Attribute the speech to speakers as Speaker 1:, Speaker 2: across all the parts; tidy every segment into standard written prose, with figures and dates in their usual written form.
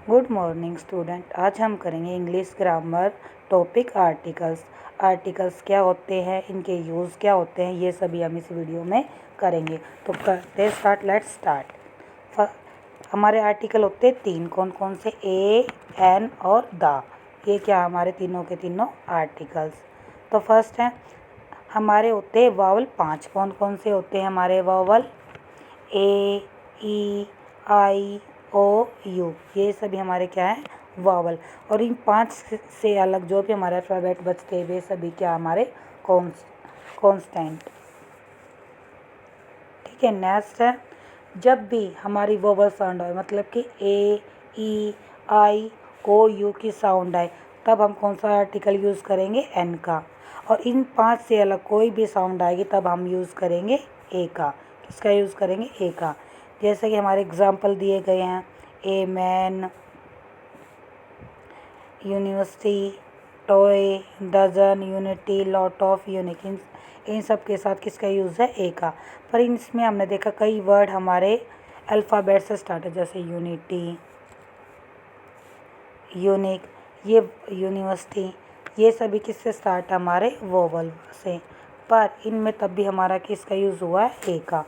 Speaker 1: Good morning student. आज हम करेंगे English grammar topic articles. Articles क्या होते हैं, इनके यूज़ क्या होते हैं, ये सभी हम इस वीडियो में करेंगे। तो करते स्टार्ट, लेट्स स्टार्ट। हमारे आर्टिकल होते हैं तीन, कौन कौन से? ए, एन और द। ये क्या हमारे तीनों के तीनों आर्टिकल्स। तो फर्स्ट है हमारे होते हैं वावल 5। कौन कौन से होते हैं हमारे vowel? A, E, I, O, you. ये सभी हमारे क्या है? वावल। और इन 5 से अलग जो भी हमारे अल्फ़ाबेट बचते हैं वे सभी क्या हमारे? कॉन्स्टेंट। ठीक है। नेक्स्ट है जब भी हमारी वावल साउंड आए, मतलब कि ए, ई, आई, ओ, यू की साउंड आए, तब हम कौन सा आर्टिकल यूज़ करेंगे? एन का। और इन 5 से अलग कोई भी साउंड आएगी तब हम यूज़ करेंगे ए का। किसका यूज़ करेंगे? ए का। जैसे कि हमारे एग्जाम्पल दिए गए हैं, a man, university, toy, dozen, unity, lot of, unique. इन सब के साथ किसका यूज़ है? ए का। पर इसमें हमने देखा कई वर्ड हमारे अल्फ़ाबेट से स्टार्ट है, जैसे यूनिटी, यूनिक, ये यूनिवर्सिटी, ये सभी किससे स्टार्ट है? हमारे वोवल से। पर इनमें तब भी हमारा किसका यूज़ हुआ है? ए का।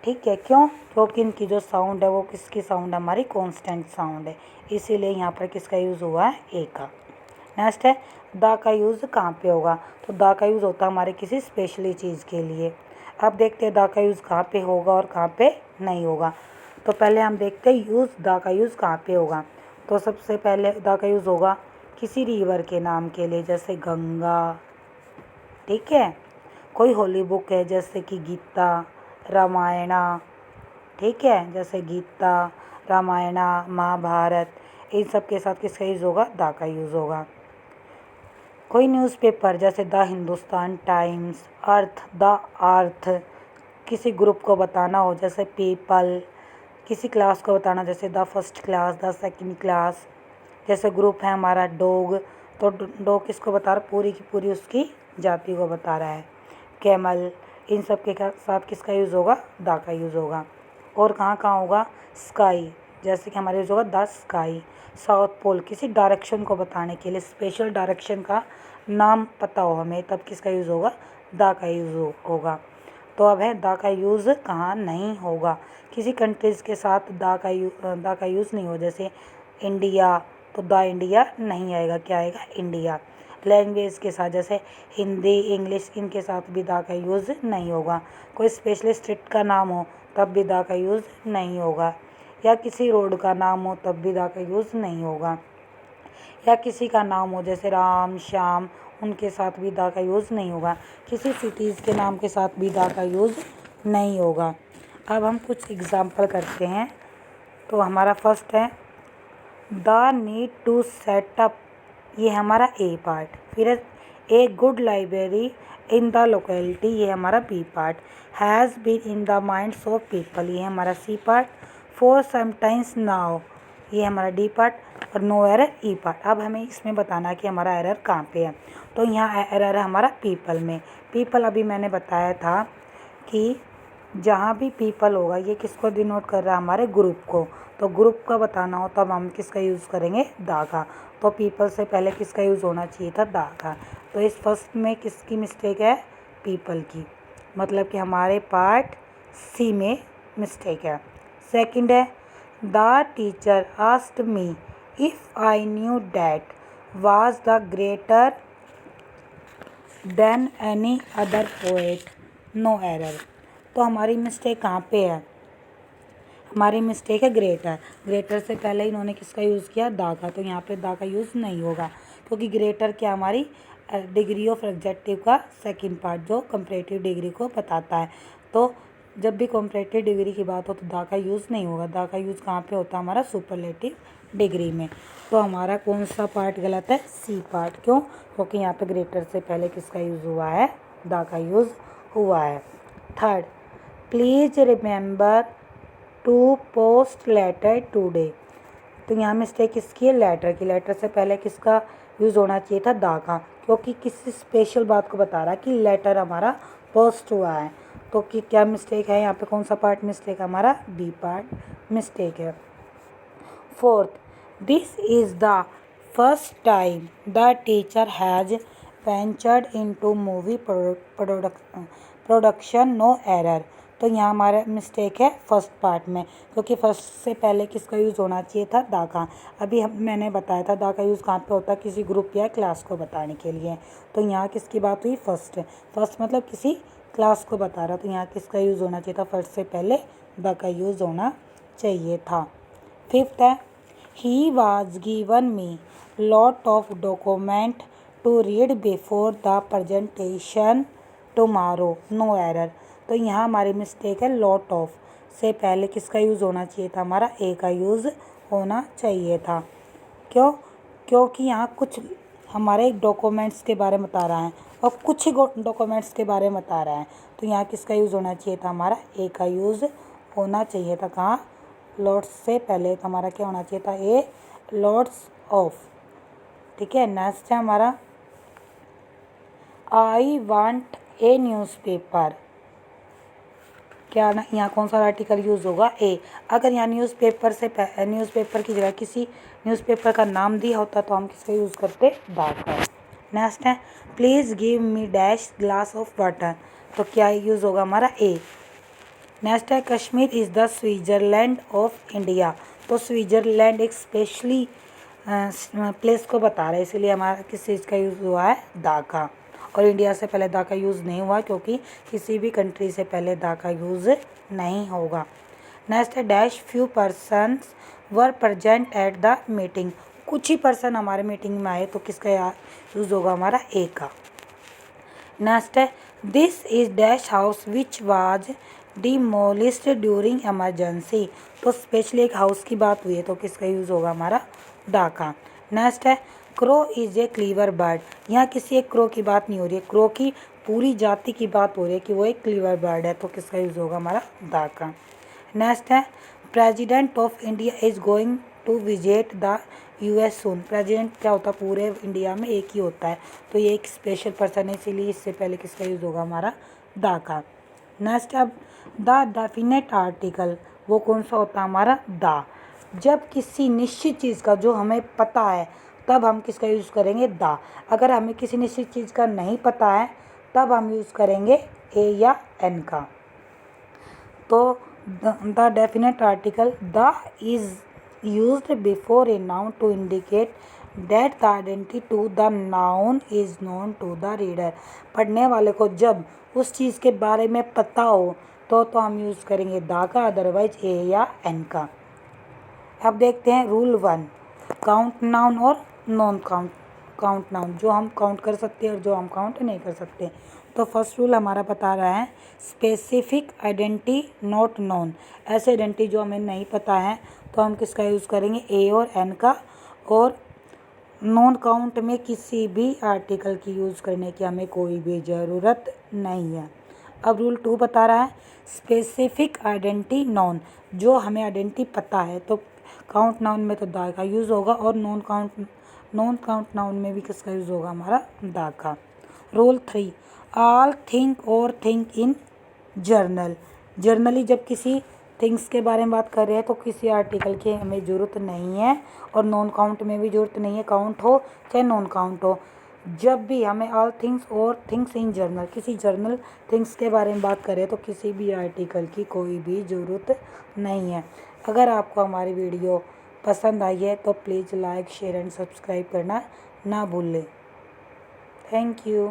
Speaker 1: ठीक है। क्यों? क्योंकि इनकी जो साउंड है वो किसकी साउंड है? हमारी कॉन्स्टेंट साउंड है, इसीलिए यहाँ पर किसका यूज़ हुआ है? ए का। नेक्स्ट है द का यूज़ कहाँ पे होगा? तो द का यूज़ होता है हमारे किसी स्पेशली चीज़ के लिए। अब देखते हैं द का यूज़ कहाँ पे होगा और कहाँ पे नहीं होगा। तो पहले हम देखते हैं यूज़, द का यूज़ कहाँ पे होगा। तो सबसे पहले द का यूज़ होगा किसी रिवर के नाम के लिए, जैसे गंगा। ठीक है। कोई होली बुक है जैसे कि गीता, रामायणा। ठीक है। जैसे गीता, रामायणा, महाभारत, इन सब के साथ किसका यूज़ होगा? द का यूज़ होगा। कोई न्यूज़पेपर जैसे the Hindustan times, earth, the earth, किसी ग्रुप को बताना हो जैसे पीपल, किसी क्लास को बताना जैसे the first class, the second class. जैसे ग्रुप है हमारा डॉग, तो डॉग किसको बता रहा है? पूरी की पूरी उसकी जाति को बता रहा है। कैमल, इन सब के साथ किसका यूज़ होगा? द का यूज़ होगा। और कहाँ कहाँ होगा? स्काई, जैसे कि हमारे यूज़ होगा द स्काई। साउथ पोल, किसी डायरेक्शन को बताने के लिए, स्पेशल डायरेक्शन का नाम पता हो हमें, तब किसका यूज़ होगा? द का यूज़ होगा। तो अब है द का यूज़ कहाँ नहीं होगा? किसी कंट्रीज़ के साथ द का यूज़ नहीं हो, जैसे इंडिया, तो द इंडिया नहीं आएगा, क्या आएगा? इंडिया। लैंग्वेज के साथ जैसे हिंदी, इंग्लिश, इनके साथ भी द का यूज़ नहीं होगा। कोई स्पेशली स्टेट का नाम हो तब भी द का यूज़ नहीं होगा। या किसी रोड का नाम हो तब भी द का यूज़ नहीं होगा। या किसी का नाम हो जैसे राम, श्याम, उनके साथ भी द का यूज़ नहीं होगा। किसी सिटीज़ के नाम के साथ भी द का यूज़ नहीं होगा। अब हम कुछ एग्जाम्पल करते हैं। तो हमारा फर्स्ट है द नीड टू सेटअप, ये हमारा ए पार्ट। फिर a good library in the locality, ये हमारा B part. Has been in the minds of people, ये हमारा C part. For sometimes now, ये हमारा डी पार्ट। और नो एरर, ई पार्ट। अब हमें इसमें बताना है कि हमारा एरर कहाँ पे है। तो यहाँ एरर है हमारा पीपल में। पीपल अभी मैंने बताया था कि जहाँ भी पीपल होगा ये किसको डिनोट कर रहा है? हमारे ग्रुप को। तो ग्रुप का बताना हो तब हम किसका यूज़ करेंगे? द का। तो पीपल से पहले किसका यूज़ होना चाहिए था? द का। तो इस फर्स्ट में किसकी मिस्टेक है? पीपल की, मतलब कि हमारे पार्ट सी में मिस्टेक है। सेकंड है the teacher asked me if I knew that was the greater than any other poet, no error. तो हमारी मिस्टेक कहाँ पे है? हमारी मिस्टेक है ग्रेटर। ग्रेटर से पहले इन्होंने किसका यूज़ किया? द का। तो यहाँ पे द का यूज़ नहीं होगा, क्योंकि ग्रेटर क्या हमारी डिग्री ऑफ एडजेक्टिव का सेकंड पार्ट जो कंपैरेटिव डिग्री को बताता है। तो जब भी कंपैरेटिव डिग्री की बात हो तो द का यूज़ नहीं होगा। द का यूज़ कहाँ पे होता है? हमारा सुपरलेटिव डिग्री में। तो हमारा कौन सा पार्ट गलत है? C part. क्यों? क्योंकि यहाँ पे ग्रेटर से पहले किसका यूज़ हुआ है? द का यूज़ हुआ है। Third, please remember to post letter today. तो यहाँ मिस्टेक किसकी है? लेटर की। लेटर से पहले किसका यूज़ होना चाहिए था? द का, क्योंकि किसी स्पेशल बात को बता रहा है कि लेटर हमारा पोस्ट हुआ है। तो कि क्या मिस्टेक है यहाँ पे? कौन सा पार्ट मिस्टेक है? हमारा बी पार्ट मिस्टेक है। Fourth, this is the first time the teacher has ventured into movie production, no error. तो यहाँ हमारा मिस्टेक है फर्स्ट पार्ट में, क्योंकि फर्स्ट से पहले किसका यूज़ होना चाहिए था, दा का। अभी मैंने बताया था दा का यूज़ कहाँ पे होता है, किसी ग्रुप या क्लास को बताने के लिए। तो यहाँ किसकी बात हुई, फर्स्ट। फर्स्ट मतलब किसी क्लास को बता रहा, तो यहाँ किसका यूज़ होना चाहिए था, फर्स्ट से पहले द का यूज़ होना चाहिए था। फिफ्थ है, he was given me lot of document to read before the presentation tomorrow, no error. तो यहाँ हमारी मिस्टेक है, लॉट ऑफ से पहले किसका यूज़ होना चाहिए था, हमारा ए का यूज़ होना चाहिए था। क्यों, क्योंकि यहाँ कुछ हमारे डॉक्यूमेंट्स के बारे में बता रहा है और कुछ ही डॉक्यूमेंट्स के बारे में बता रहा है। तो यहाँ किसका यूज़ होना चाहिए था, हमारा ए का यूज़ होना चाहिए था। कहाँ, लॉट्स से पहले तो हमारा क्या होना चाहिए था, ए, लॉट्स ऑफ। ठीक है, नेक्स्ट है हमारा, आई वांट ए न्यूज़पेपर। क्या ना, यहाँ कौन सा आर्टिकल यूज़ होगा, ए। अगर यहाँ न्यूज़पेपर की जगह किसी न्यूज़पेपर का नाम दिया होता तो हम किसका यूज़ करते, दा का। नेक्स्ट है, please give me dash glass of water. तो क्या यूज़ होगा, हमारा ए। नेक्स्ट है, Kashmir is the Switzerland of India. तो स्विट्ज़रलैंड एक स्पेशली प्लेस को बता रहा है, इसलिए हमारा किस चीज़ का यूज़ हुआ है, दा का। और इंडिया से पहले दा का यूज़ नहीं हुआ, क्योंकि किसी भी कंट्री से पहले दा का यूज़ नहीं होगा। नेक्स्ट है, dash few persons were present at the meeting. कुछ ही पर्सन हमारे मीटिंग में आए, तो किसका यूज़ होगा, हमारा ए का। नेक्स्ट है, this is dash house which was demolished during emergency. तो स्पेशली एक हाउस की बात हुई है, तो किसका यूज़ होगा, हमारा दा का। नेक्स्ट है, crow is a clever bird. यहाँ किसी एक क्रो की बात नहीं हो रही है, क्रो की पूरी जाति की बात हो रही है कि वो एक क्लीवर बर्ड है, तो किसका यूज़ होगा, हमारा दा का। नेक्स्ट है, president of India is going to visit the US soon. President क्या होता है, पूरे इंडिया में एक ही होता है, तो ये एक स्पेशल पर्सन है, इसीलिए इससे पहले किसका यूज़ होगा, हमारा दा का। नेक्स्ट, अब द डेफिनेट आर्टिकल, वो कौन सा होता है, हमारा दा। जब किसी निश्चित चीज़ का जो हमें पता है, तब हम किसका यूज़ करेंगे, दा। अगर हमें किसी निश्चित चीज़ का नहीं पता है, तब हम यूज़ करेंगे ए या एन का। तो the definite article the is used before a noun to indicate that the identity to the noun is known to the reader. पढ़ने वाले को जब उस चीज़ के बारे में पता हो तो हम यूज़ करेंगे दा का, अदरवाइज ए या एन का। अब देखते हैं रूल 1, काउंट नाउन और नॉन काउंट नाउन, जो हम काउंट कर सकते हैं और जो हम काउंट नहीं कर सकते। तो फर्स्ट रूल हमारा बता रहा है, स्पेसिफिक आइडेंटिटी नॉट नोन। ऐसे आइडेंटिटी जो हमें नहीं पता है, तो हम किसका यूज़ करेंगे, ए और एन का। और नॉन काउंट में किसी भी आर्टिकल की यूज़ करने की हमें कोई भी ज़रूरत नहीं है। अब रूल 2 बता रहा है, स्पेसिफिक आइडेंटिटी नॉन, जो हमें आइडेंटिटी पता है, तो काउंट नाउन में तो दा का यूज़ होगा, और नॉन काउंट नाउन में भी किसका यूज़ होगा, हमारा दा का। रूल 3, ऑल थिंक और थिंक इन जर्नल। जर्नली जब किसी थिंग्स के बारे में बात कर रहे हैं, तो किसी आर्टिकल की हमें ज़रूरत नहीं है, और नॉन काउंट में भी ज़रूरत नहीं है, काउंट हो चाहे नॉन काउंट हो। जब भी हमें ऑल थिंग्स और थिंग्स इन जर्नल, किसी जर्नल थिंग्स के बारे में बात करें, तो किसी भी आर्टिकल की कोई भी ज़रूरत नहीं है। अगर आपको हमारी वीडियो पसंद आई है तो please like, share and subscribe करना ना भूलें। Thank you.